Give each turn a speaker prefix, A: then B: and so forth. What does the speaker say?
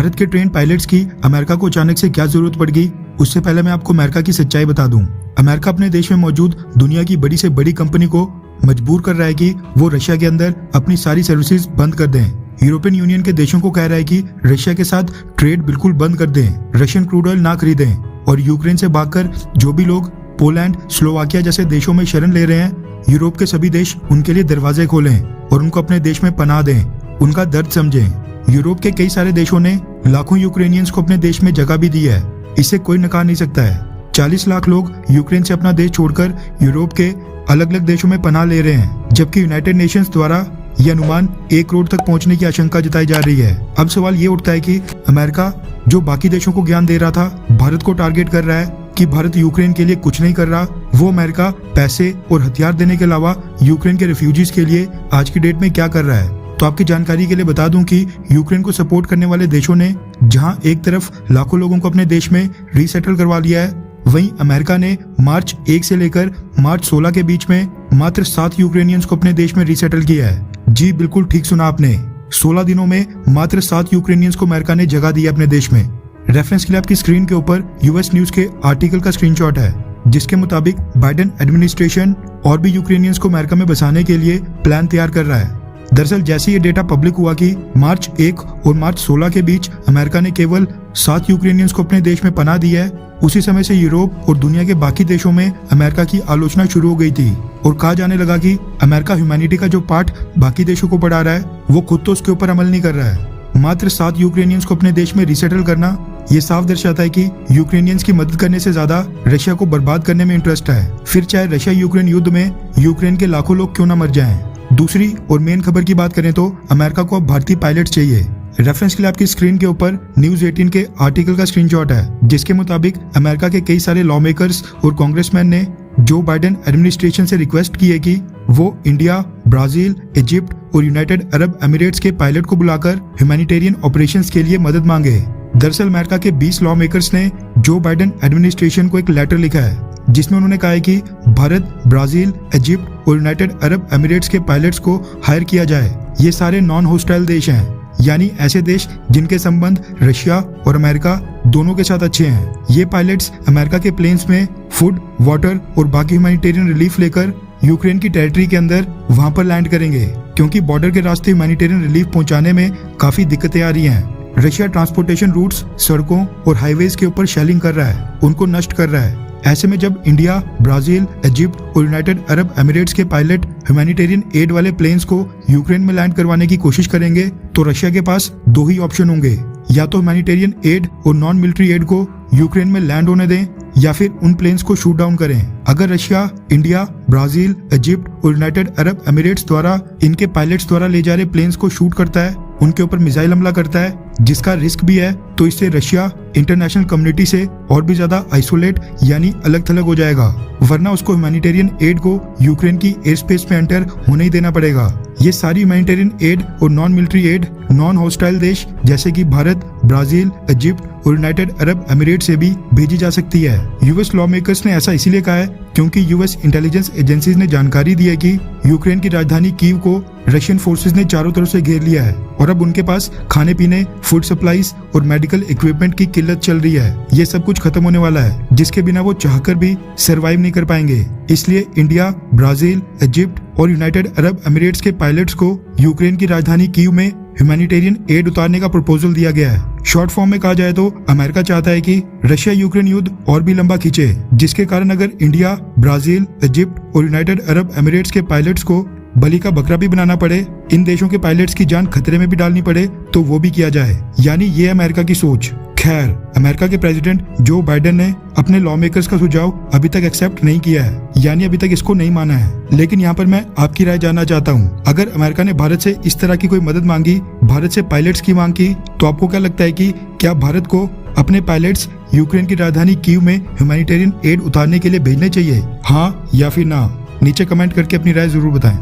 A: भारत के train pilots की America को अचानक से क्या जरूरत पड़ गई, उससे पहले मैं आपको अमेरिका की सच्चाई बता दूं। अमेरिका अपने देश में मौजूद दुनिया की बड़ी से बड़ी कंपनी को मजबूर कर रहा है कि वो रशिया के अंदर अपनी सारी सर्विसेज बंद कर दें। यूरोपियन यूनियन के देशों को कह रहा है कि रशिया के साथ ट्रेड बिल्कुल बंद कर दें, रशियन क्रूड ऑयल ना खरीदें और यूक्रेन से भागकर जो भी लोग पोलैंड, स्लोवाकिया जैसे देशों में शरण ले रहे हैं, यूरोप के सभी देश उनके लिए दरवाजे खोलें और उनको अपने देश में पनाह दें, उनका दर्द समझें। यूरोप के कई सारे देशों ने लाखों यूक्रेनियंस को अपने देश में जगह भी दी है, इसे कोई नकार नहीं सकता है। 40 लाख लोग यूक्रेन से अपना देश छोड़कर यूरोप के अलग अलग देशों में पनाह ले रहे हैं, जबकि यूनाइटेड नेशंस द्वारा यह अनुमान 1 करोड़ तक पहुंचने की आशंका जताई जा रही है। अब सवाल ये उठता है कि अमेरिका जो बाकी देशों को ज्ञान दे रहा था, भारत को टारगेट कर रहा है कि भारत यूक्रेन के लिए कुछ नहीं कर रहा, वो अमेरिका पैसे और हथियार देने के अलावा यूक्रेन के रेफ्यूजीज के लिए आज की डेट में क्या कर रहा है। तो आपकी जानकारी के लिए बता दूं कि यूक्रेन को सपोर्ट करने वाले देशों ने जहां एक तरफ लाखों लोगों को अपने देश में रीसेटल करवा लिया है, वहीं अमेरिका ने मार्च 1 से लेकर मार्च 16 के बीच में मात्र 7 यूक्रेनियंस को अपने देश में रीसेटल किया है। जी बिल्कुल ठीक सुना आपने, 16 दिनों में मात्र 7 यूक्रेनियंस को अमेरिका ने जगह दी अपने देश में। रेफरेंस के लिए आपकी स्क्रीन के ऊपर यूएस न्यूज के आर्टिकल का स्क्रीनशॉट है, जिसके मुताबिक बाइडेन एडमिनिस्ट्रेशन और भी यूक्रेनियंस को अमेरिका में बसाने के लिए प्लान तैयार कर रहा है। दरअसल जैसे ये डेटा पब्लिक हुआ कि मार्च 1 और मार्च 16 के बीच अमेरिका ने केवल 7 यूक्रेनियंस को अपने देश में पनाह दी है, उसी समय से यूरोप और दुनिया के बाकी देशों में अमेरिका की आलोचना शुरू हो गई थी और कहा जाने लगा कि अमेरिका ह्यूमैनिटी का जो पाठ बाकी देशों को पढ़ा रहा है, वो खुद तो उसके ऊपर अमल नहीं कर रहा है। मात्र 7 यूक्रेनियंस को अपने देश में रिसेटल करना ये साफ दर्शाता है कि यूक्रेनियंस की मदद करने से ज्यादा रशिया को बर्बाद करने में इंटरेस्ट है, फिर चाहे रशिया यूक्रेन युद्ध में यूक्रेन के लाखों लोग क्यों न मर जाएं। दूसरी और मेन खबर की बात करें तो अमेरिका को अब भारतीय पायलट चाहिए। रेफरेंस के लिए आपकी स्क्रीन के ऊपर न्यूज 18 के आर्टिकल का स्क्रीनशॉट है, जिसके मुताबिक अमेरिका के कई सारे लॉ मेकर्स और कांग्रेसमैन ने जो बाइडेन एडमिनिस्ट्रेशन से रिक्वेस्ट की है कि वो इंडिया, ब्राजील, इजिप्ट और यूनाइटेड अरब एमिरेट्स के पायलट को बुलाकर ह्यूमैनिटेरियन ऑपरेशंस के लिए मदद मांगे। दरअसल अमेरिका के 20 लॉ मेकर्स ने जो बाइडेन एडमिनिस्ट्रेशन को एक लेटर लिखा है, जिसमें उन्होंने कहा है कि भारत, ब्राजील, इजिप्ट और यूनाइटेड अरब एमिरेट्स के पायलट्स को हायर किया जाए। ये सारे नॉन होस्टाइल देश हैं, यानी ऐसे देश जिनके संबंध रशिया और अमेरिका दोनों के साथ अच्छे हैं। ये पायलट्स अमेरिका के प्लेन्स में फूड, वाटर और बाकी ह्यूमैनिटेरियन रिलीफ लेकर यूक्रेन की टेरिटरी के अंदर वहां पर लैंड करेंगे, क्योंकि बॉर्डर के रास्ते ह्यूमैनिटेरियन रिलीफ पहुंचाने में काफी दिक्कतें आ रही हैं। रशिया ट्रांसपोर्टेशन रूट्स, सड़कों और हाईवेज के ऊपर शेलिंग कर रहा है, उनको नष्ट कर रहा है। ऐसे में जब इंडिया, ब्राजील, इजिप्ट और यूनाइटेड अरब एमिरेट्स के पायलट ह्यूमैनिटेरियन एड वाले प्लेन्स को यूक्रेन में लैंड करवाने की कोशिश करेंगे, तो रशिया के पास 2 ही ऑप्शन होंगे, या तो ह्यूमैनिटेरियन एड और नॉन मिलिट्री एड को यूक्रेन में लैंड होने दें या फिर उन प्लेन्स को शूट डाउन करें। अगर रशिया, इंडिया, ब्राजील, इजिप्ट और यूनाइटेड अरब एमिरेट्स द्वारा इनके पायलट्स द्वारा ले जा रहे प्लेन्स को शूट करता है, उनके ऊपर मिसाइल हमला करता है, जिसका रिस्क भी है, तो इससे रशिया इंटरनेशनल कम्युनिटी से और भी ज्यादा आइसोलेट यानी अलग थलग हो जाएगा, वरना उसको ह्यूमैनिटेरियन एड को यूक्रेन की एयर स्पेस में एंटर होने ही देना पड़ेगा। ये सारी ह्यूमैनिटेरियन एड और non military add non hostile देश जैसे कि भारत, ब्राजील, इजिप्ट और यूनाइटेड अरब एमिरेट से भी भेजी जा सकती है। यूएस लॉ मेकर्स ने ऐसा इसीलिए कहा है क्योंकि यूएस इंटेलिजेंस एजेंसीज ने जानकारी दी है कि यूक्रेन की राजधानी कीव को रशियन फोर्सेस ने चारों तरफ से घेर लिया है और अब उनके पास खाने पीने, फूड सप्लाईज और मेडिकल इक्विपमेंट की किल्लत चल रही है। ये सब कुछ खत्म होने वाला है, जिसके बिना वो चाहकर भी सरवाइव नहीं कर पाएंगे। इसलिए इंडिया, ब्राजील, इजिप्ट और यूनाइटेड अरब एमिरेट्स के पायलट्स को यूक्रेन की राजधानी कीव में ह्यूमैनिटेरियन एड उतारने का प्रपोजल दिया गया है। शॉर्ट फॉर्म में कहा जाए तो अमेरिका चाहता है कि रशिया यूक्रेन युद्ध और भी लंबा खींचे, जिसके कारण अगर इंडिया, ब्राजील, इजिप्ट और यूनाइटेड अरब एमिरेट्स के पायलट्स को बलि का बकरा भी बनाना पड़े, इन देशों के पायलट्स की जान खतरे में भी डालनी पड़े, तो वो भी किया जाए। यानी ये अमेरिका की सोच। खैर, अमेरिका के प्रेसिडेंट जो बाइडेन ने अपने लॉ मेकर्स का सुझाव अभी तक एक्सेप्ट नहीं किया है, यानी अभी तक इसको नहीं माना है। लेकिन यहाँ पर मैं आपकी राय जानना चाहता हूँ, अगर अमेरिका ने भारत से इस तरह की कोई मदद मांगी, भारत से पायलट्स की मांग की, तो आपको क्या लगता है कि क्या भारत को अपने पायलट्स यूक्रेन की राजधानी कीव में ह्यूमैनिटेरियन एड उतारने के लिए भेजने चाहिए, हाँ या फिर ना? नीचे कमेंट करके अपनी राय जरूर बताएं।